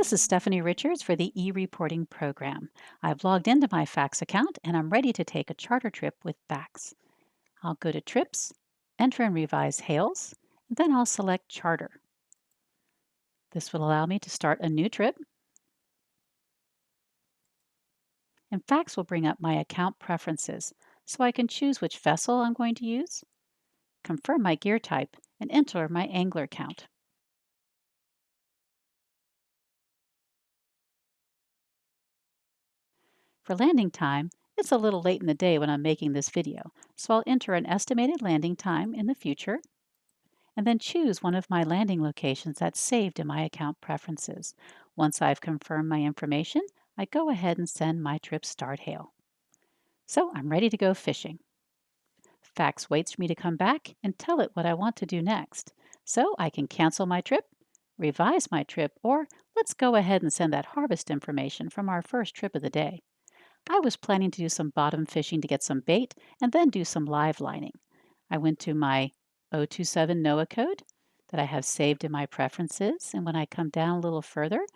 This is Stephanie Richards for the e-reporting program. I've logged into my Fax account and I'm ready to take a charter trip with Fax. I'll go to Trips, enter and revise Hales, and then I'll select Charter. This will allow me to start a new trip, and Fax will bring up my account preferences so I can choose which vessel I'm going to use, confirm my gear type, and enter my angler count. For landing time, it's a little late in the day when I'm making this video, so I'll enter an estimated landing time in the future and then choose one of my landing locations that's saved in my account preferences. Once I've confirmed my information, I go ahead and send my trip start hail. So I'm ready to go fishing. Fax waits for me to come back and tell it what I want to do next. So I can cancel my trip, revise my trip, or let's go ahead and send that harvest information from our first trip of the day. I was planning to do some bottom fishing to get some bait and then do some live lining. I went to my 027 NOAA code that I have saved in my preferences, and when I come down a little further,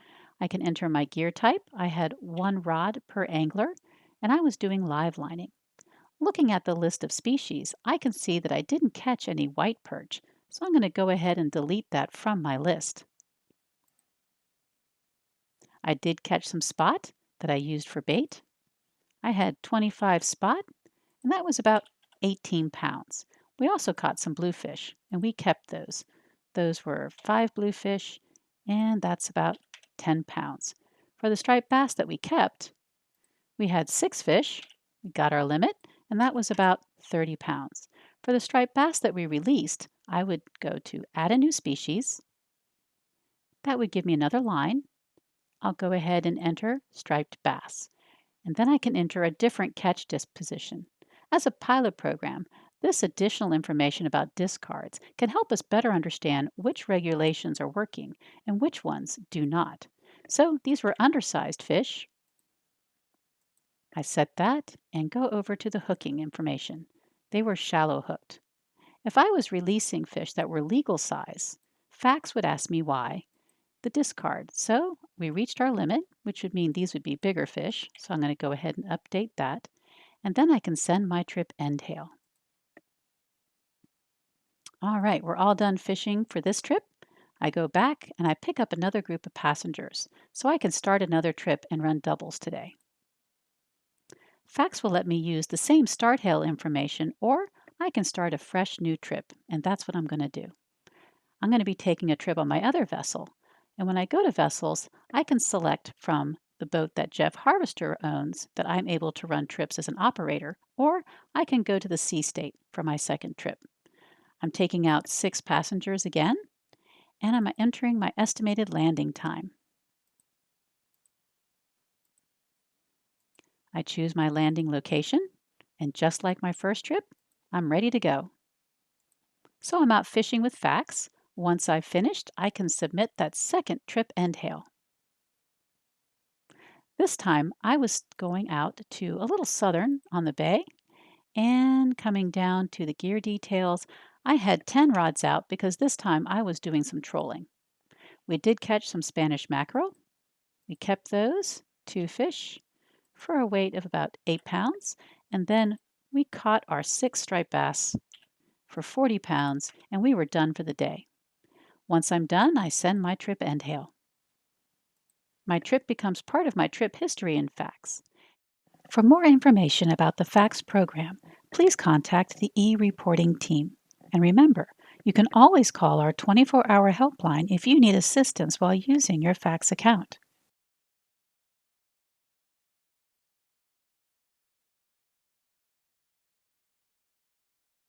I can enter my gear type. I had one rod per angler, and I was doing live lining. Looking at the list of species, I can see that I didn't catch any white perch, so I'm going to go ahead and delete that from my list. I did catch some spot that I used for bait. I had 25 spot, and that was about 18 pounds. We also caught some bluefish, and we kept those. Those were 5 bluefish, and that's about 10 pounds. For the striped bass that we kept, we had 6 fish. We got our limit, and that was about 30 pounds. For the striped bass that we released, I would go to add a new species. That would give me another line. I'll go ahead and enter striped bass, and then I can enter a different catch disposition. As a pilot program, this additional information about discards can help us better understand which regulations are working and which ones do not. So these were undersized fish. I set that and go over to the hooking information. They were shallow hooked. If I was releasing fish that were legal size, Fax would ask me why, the discard. So we reached our limit, which would mean these would be bigger fish. So I'm going to go ahead and update that. And then I can send my trip end hail. All right, we're all done fishing for this trip. I go back and I pick up another group of passengers so I can start another trip and run doubles today. Fax will let me use the same start hail information, or I can start a fresh new trip, and that's what I'm going to do. I'm going to be taking a trip on my other vessel, and when I go to vessels, I can select from the boat that Jeff Harvester owns that I'm able to run trips as an operator, or I can go to the Sea State for my second trip. I'm taking out 6 passengers again, and I'm entering my estimated landing time. I choose my landing location, and just like my first trip, I'm ready to go. So I'm out fishing with Fax. Once I've finished, I can submit that second trip end hail. This time I was going out to a little southern on the bay and coming down to the gear details. I had 10 rods out because this time I was doing some trolling. We did catch some Spanish mackerel. We kept those, 2 fish, for a weight of about 8 pounds, and then we caught our 6 striped bass for 40 pounds, and we were done for the day. Once I'm done, I send my trip end hail. My trip becomes part of my trip history in Fax. For more information about the Fax program, please contact the e-reporting team. And remember, you can always call our 24-hour helpline if you need assistance while using your Fax account.